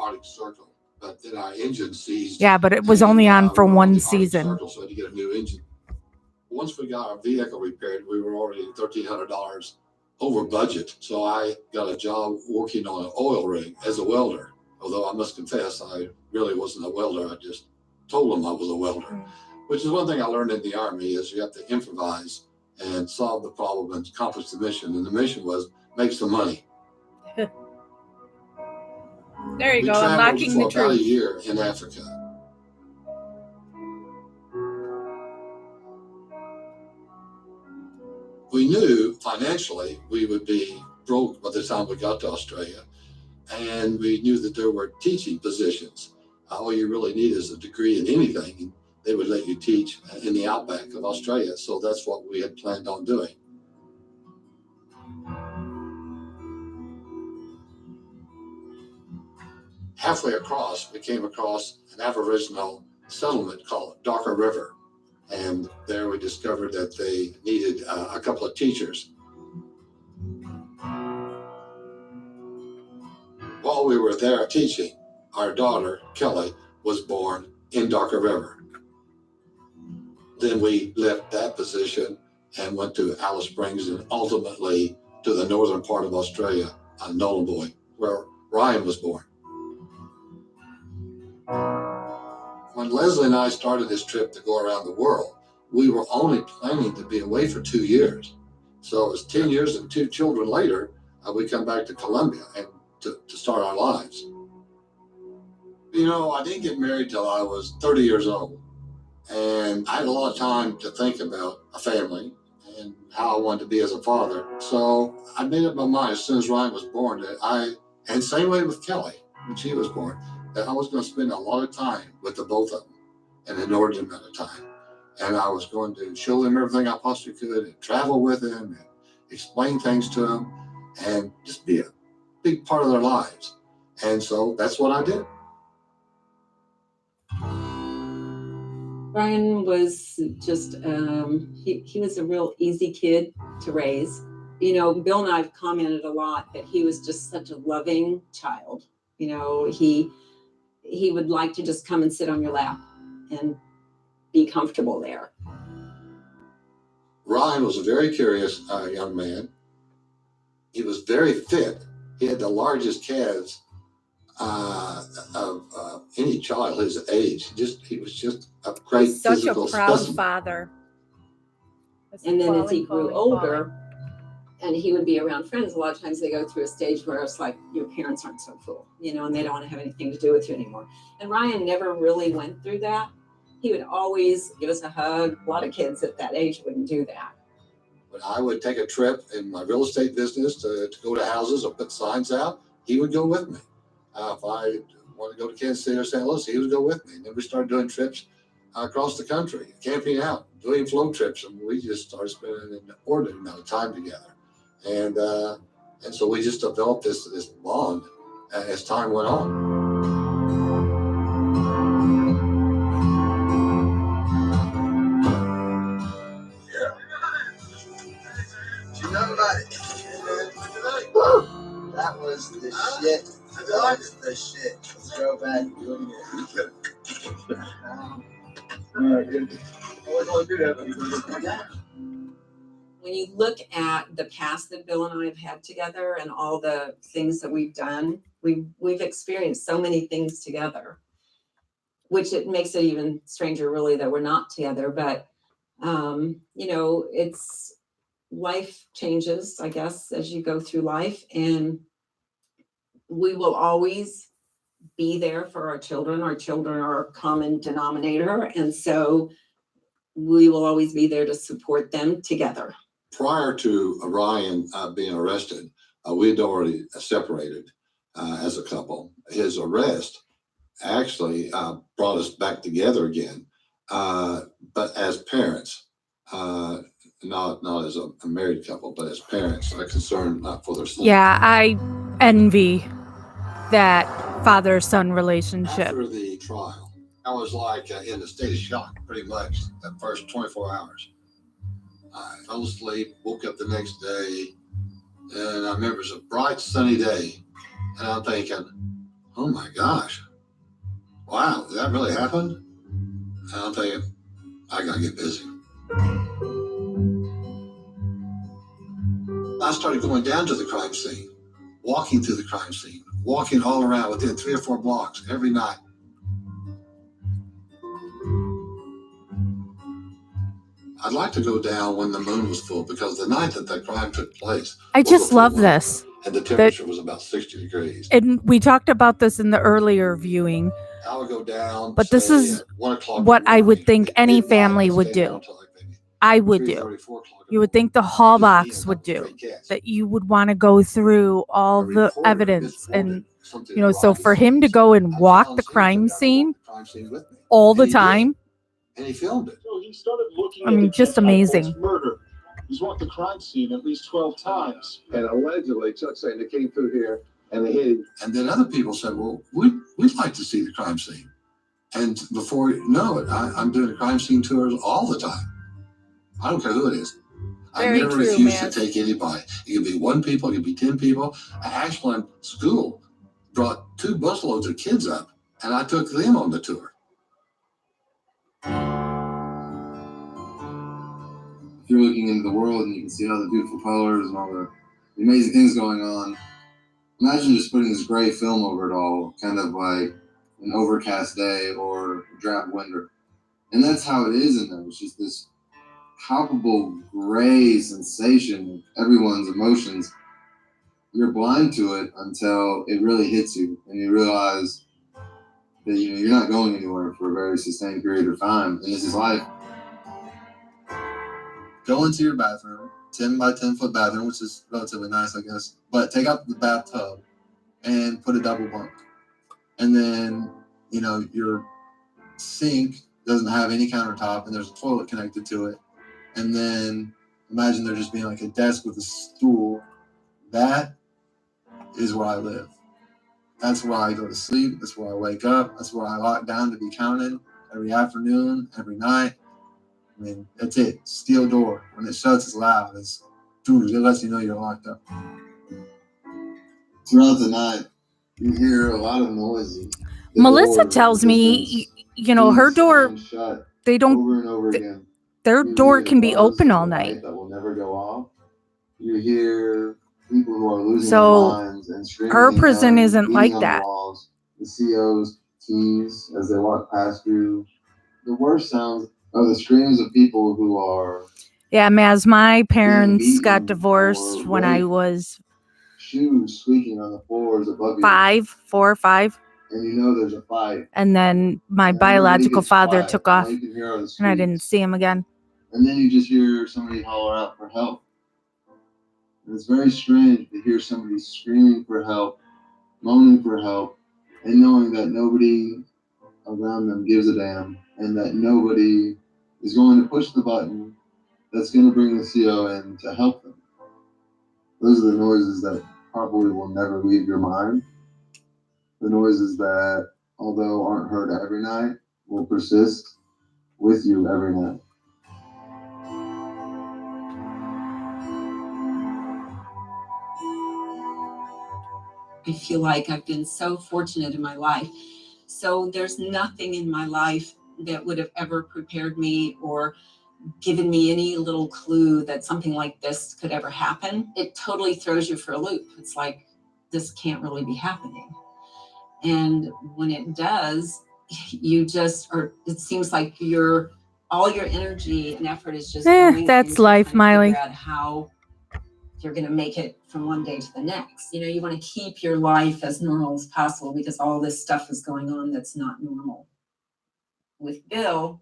But then our engine seized. Yeah, but it was only on for one season. So to get a new engine. Once we got our vehicle repaired, we were already $1,300 over budget. So I got a job working on an oil rig as a welder. Although I must confess, I really wasn't a welder. I just told them I was a welder, which is one thing I learned in the Army is you have to improvise and solve the problem and accomplish the mission. And the mission was make some money. There you We go, traveled unlocking for the about truth. a year in Africa. We knew financially we would be broke by the time we got to Australia, and we knew that there were teaching positions. All you really need is a degree in anything, they would let you teach in the outback of Australia. So that's what we had planned on doing. Halfway across, we came across an Aboriginal settlement called Darker River. And there we discovered that they needed a couple of teachers. While we were there teaching, our daughter, Kelly, was born in Darker River. Then we left that position and went to Alice Springs and ultimately to the northern part of Australia, Nullarbor, where Ryan was born. When Leslie and I started this trip to go around the world, we were only planning to be away for 2 years. So it was 10 years and 2 children later, we come back to Colombia and to start our lives. You know, I didn't get married till I was 30 years old. And I had a lot of time to think about a family and how I wanted to be as a father. So I made up my mind as soon as Ryan was born that and same way with Kelly, when she was born, that I was going to spend a lot of time with the both of them in an inordinate amount of time. And I was going to show them everything I possibly could and travel with them and explain things to them and just be a big part of their lives. And so that's what I did. Ryan was just, he was a real easy kid to raise. You know, Bill and I have commented a lot that he was just such a loving child. You know, he would like to just come and sit on your lap and be comfortable there. Ryan was a very curious young man. He was very fit. He had the largest calves of any child his age. He was just a great He's such a physical proud specimen. father. And then as he grew older, and he would be around friends, a lot of times they go through a stage where it's like, your parents aren't so cool, you know, and they don't want to have anything to do with you anymore. And Ryan never really went through that. He would always give us a hug. A lot of kids at that age wouldn't do that. When I would take a trip in my real estate business to go to houses or put signs out, he would go with me. If I wanted to go to Kansas City or St. Louis, he would go with me. And then we started doing trips across the country, camping out, doing flow trips, and we just started spending an inordinate amount of time together. And so we just developed this bond as time went on. You know about it. That was the shit. That was the shit. Let's go back and do it again. When you look at the past that Bill and I have had together and all the things that we've done, we've experienced so many things together, which it makes it even stranger really that we're not together. But, you know, it's life changes, I guess, as you go through life, and we will always be there for our children. Our children are a common denominator. And so we will always be there to support them together. Prior to Ryan being arrested, we had already separated as a couple. His arrest actually brought us back together again, but as parents, not as a married couple, but as parents, concerned for their son. Yeah, I envy that father-son relationship. After the trial, I was like in a state of shock pretty much the first 24 hours. I fell asleep, woke up the next day, and I remember it was a bright sunny day, and I'm thinking, oh my gosh, wow, did that really happen? And I'm thinking, I gotta get busy. I started going down to the crime scene, walking through the crime scene, walking all around within 3 or 4 blocks every night. I'd like to go down when the moon was full, because the night that the crime took place, I just love this. and the temperature was about 60 degrees. And we talked about this in the earlier viewing, I would go down, but this say, is at 1 o'clock what in the I would morning, think any midnight, family and would stay do. down till like maybe I would 3:30, do. 4 o'clock. You would think the Hallbox would do. That you would want to go through all the evidence. And, you know, so for him to go and walk the crime scene Crime scene with me. all the And he did. time and he filmed it. So he started looking I mean, at just the amazing. murder. He's walked the crime scene at least 12 times. And allegedly, Chuck's saying they came through here and they hit him. And then other people said, well, we'd like to see the crime scene. And before you know it, I'm doing crime scene tours all the time. I don't care who it is. Very I never true, refuse man. to take anybody. It could be 1 people, it could be 10 people. Ashland School brought 2 busloads of kids up, and I took them on the tour. If you're looking into the world and you can see all the beautiful colors and all the amazing things going on, imagine just putting this gray film over it all, kind of like an overcast day or draft winter. And that's how it is in there. It's just this palpable gray sensation of everyone's emotions. You're blind to it until it really hits you and you realize that you're not going anywhere for a very sustained period of time, and this is life. Go into your bathroom, 10 by 10 foot bathroom, which is relatively nice, I guess, but take out the bathtub and put a double bunk. And then, your sink doesn't have any countertop and there's a toilet connected to it. And then imagine there just being like a desk with a stool. That is where I live. That's where I go to sleep. That's where I wake up. That's where I lock down to be counted every afternoon, every night. I mean, that's it. Steel door. When it shuts, it's loud. It lets you know you're locked up. Throughout the night, you hear a lot of noises. Melissa tells me, her door, they don't, over and over again. their door can be open all night. That will never go off. You hear people who are losing So, their minds and screaming. her and prison yelling, isn't beating like on that. The walls, the CO's keys as they walk past you. The worst sounds are the screams of people who are Yeah, Maz, my parents beaten got divorced or when I raped. was Shoes squeaking on the floors above you. 4 or 5. And there's a fight. And then my And everybody biological gets father quiet, took and off all you can hear are the and I didn't screams. see him again. And then you just hear somebody holler out for help. And it's very strange to hear somebody screaming for help, moaning for help, and knowing that nobody around them gives a damn, and that nobody is going to push the button that's going to bring the CO in to help them. Those are the noises that probably will never leave your mind. The noises that, although aren't heard every night, will persist with you every night. I feel like I've been so fortunate in my life. So there's nothing in my life that would have ever prepared me or given me any little clue that something like this could ever happen. It totally throws you for a loop. It's like, this can't really be happening. And when it does, you just are, it seems like all your energy and effort is just going That's into life, trying to Miley. figure out how you're going to make it from one day to the next. You want to keep your life as normal as possible because all this stuff is going on that's not normal. With Bill,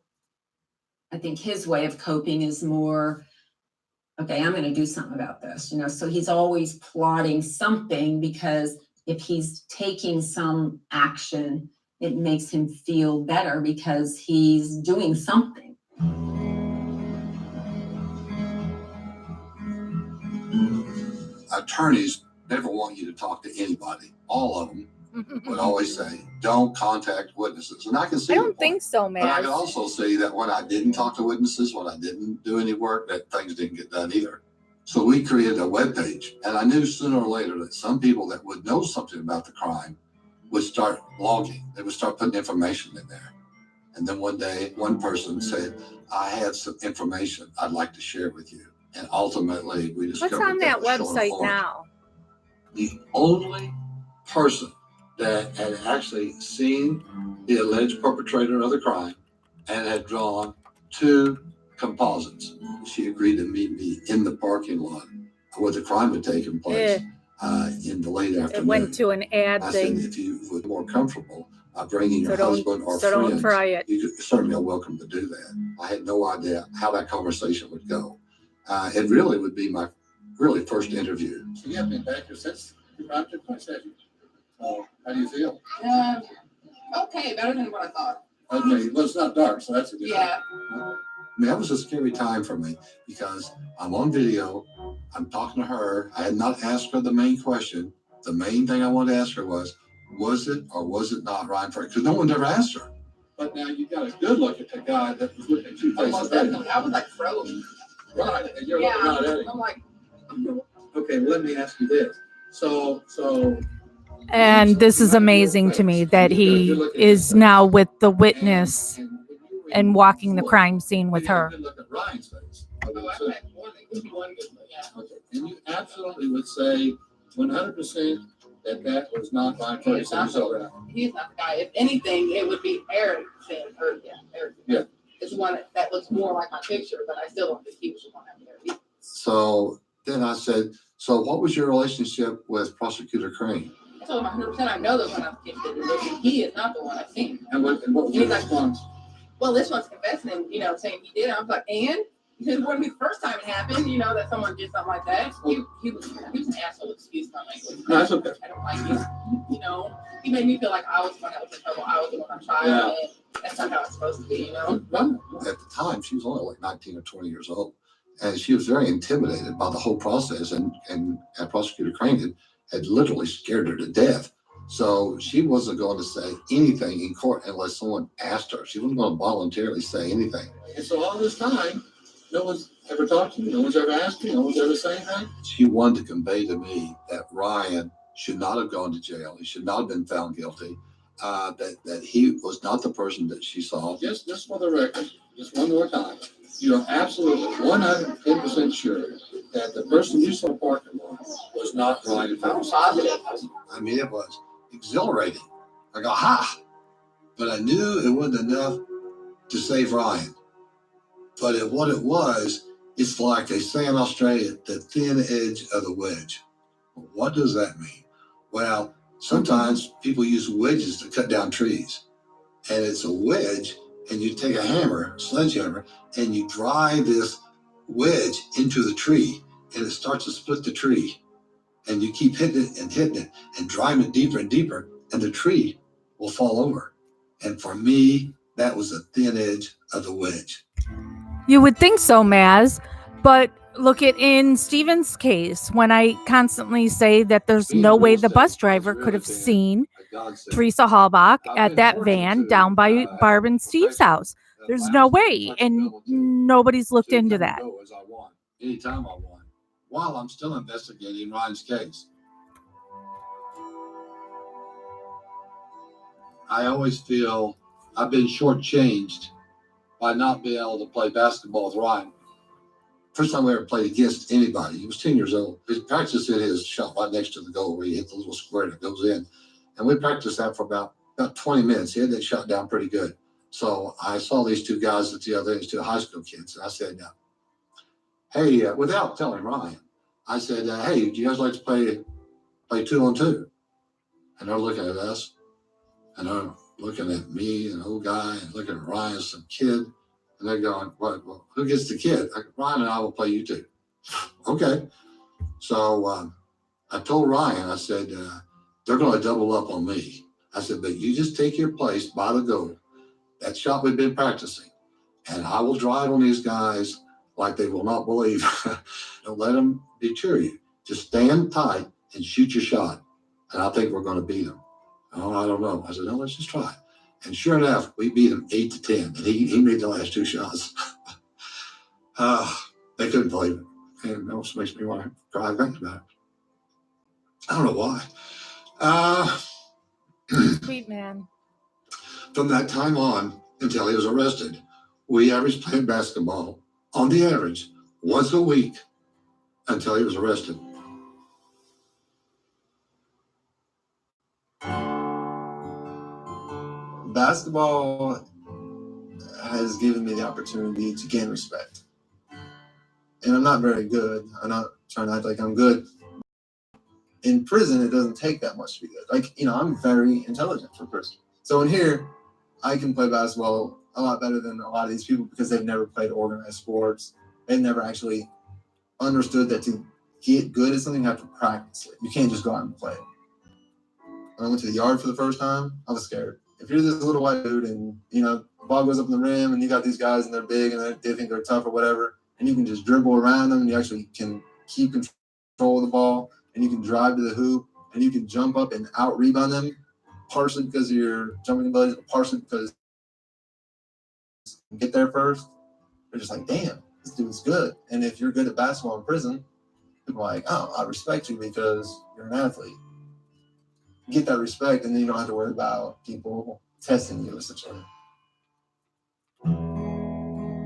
I think his way of coping is more, okay, I'm going to do something about this, so he's always plotting something because if he's taking some action, it makes him feel better because he's doing something. Attorneys never want you to talk to anybody. All of them would always say, don't contact witnesses. And I can see I the don't point. think so, But I can Maz. also see that when I didn't talk to witnesses, when I didn't do any work, that things didn't get done either. So we created a webpage, and I knew sooner or later that some people that would know something about the crime would start blogging. They would start putting information in there. And then one day, one person said, I have some information I'd like to share with you. And ultimately, we discovered What's on that was Shona website Horn. now? The only person that had actually seen the alleged perpetrator of the crime and had drawn 2 composites. She agreed to meet me in the parking lot where the crime had taken place in the late afternoon. It went to an ad I said, thing. if you were more comfortable bringing So your don't- husband or so don't friends, try it. you could certainly are welcome to do that. I had no idea how that conversation would go. It really would be my first interview. So you have been back here since you arrived at place, have you? How do you feel? Okay, better than what I thought. Okay, well, it's not dark, so that's a good thing. Yeah. I mean, that was a scary time for me because I'm on video. I'm talking to her. I had not asked her the main question. The main thing I wanted to ask her was it or was it not Ryan Ferguson? Because no one ever asked her. But now you got a good look at the guy that was looking at you. Almost definitely. I was like frozen. Right, and you're Yeah. looking right at him. I'm like, Okay, let me ask you this. So And this is amazing to me that he is now with the witness and walking the crime scene with her. Look at Ryan's face. oh, I had one good look. Yeah. Okay, and you absolutely would say 100% that was not Ryan Ferguson. You saw that. He's not the guy. If anything, it would be Eric saying, or Eric. Yeah. It's one that looks more like my picture, but I still don't think he was the one out there. So then I said, so what was your relationship with Prosecutor Crane? I told him 100% I know the one I'm thinking. He is not the one I've seen. And what was your response? Well, this one's confessing and, saying he did it. I was like, and? It wouldn't be the first time it happened, that someone did something like that. He was an asshole, excuse my language. No, that's okay. I don't like it. He made me feel like I was the one that was in trouble. I was the one on trial, Yeah. and that's not how it's supposed to be, At the time, she was only like 19 or 20 years old. And she was very intimidated by the whole process. And Prosecutor Crane had literally scared her to death. So she wasn't going to say anything in court unless someone asked her. She wasn't going to voluntarily say anything. And so all this time, no one's ever talked to me. No one's ever asked me. No one's ever said anything. She wanted to convey to me that Ryan should not have gone to jail. He should not have been found guilty. That he was not the person that she saw. Just for the record, just one more time. You are absolutely 110% sure that the person you saw parking lot was not Ryan Ferguson. I mean, it was exhilarating. I go, ha! But I knew it wasn't enough to save Ryan. But what it was, it's like they say in Australia, the thin edge of the wedge. What does that mean? Well, sometimes people use wedges to cut down trees. And it's a wedge, and you take a hammer, sledgehammer, and you drive this wedge into the tree, and it starts to split the tree. And you keep hitting it and driving it deeper and deeper, and the tree will fall over. And for me, that was the thin edge of the wedge. You would think so, Maz, but look at in Steven's case, when I constantly say that there's no way the bus driver could have seen Teresa Halbach at that van down by Barb and Steve's house. There's no way, and nobody's looked into that. Anytime I want, while I'm still investigating Ryan's case. I always feel I've been shortchanged by not being able to play basketball with Ryan. First time we ever played against anybody, he was 10 years old. He practiced in his shot right next to the goal where he hit the little square that goes in. And we practiced that for about 20 minutes. He had that shot down pretty good. So I saw these two guys at the other end, two high school kids, and I said, hey, without telling Ryan, I said, hey, would you guys like to play 2-on-2? And they're looking at us, and they're looking at me, an old guy, and looking at Ryan, some kid. And they're going, well, who gets the kid? Ryan and I will play you two. Okay. So I told Ryan, I said, they're going to double up on me. I said, but you just take your place by the goal. That shot we've been practicing. And I will drive on these guys like they will not believe. Don't let them deter you. Just stand tight and shoot your shot. And I think we're going to beat them. Oh, I don't know. I said, no, let's just try. And sure enough, we beat him 8-10. And he made the last two shots. They couldn't believe it. And it almost makes me want to cry thinking about it. I don't know why. Sweet man. From that time on until he was arrested, we averaged playing basketball on the average once a week until he was arrested. Basketball has given me the opportunity to gain respect. And I'm not very good. I'm not trying to act like I'm good. In prison, it doesn't take that much to be good. I'm very intelligent for prison. So in here, I can play basketball a lot better than a lot of these people because they've never played organized sports. They've never actually understood that to get good at something, you have to practice it. You can't just go out and play it. When I went to the yard for the first time, I was scared. if you're this little white dude and, you know, the ball goes up in the rim and you got these guys and they're big and they think they're tough or whatever, and you can just dribble around them and you actually can keep control of the ball and you can drive to the hoop and you can jump up and out rebound them, partially because of your jumping abilities, but partially because you get there first. They're just like, damn, this dude's good. And if you're good at basketball in prison, people are like, oh, I respect you because you're an athlete. Get that respect, and then you don't have to worry about people testing you, essentially.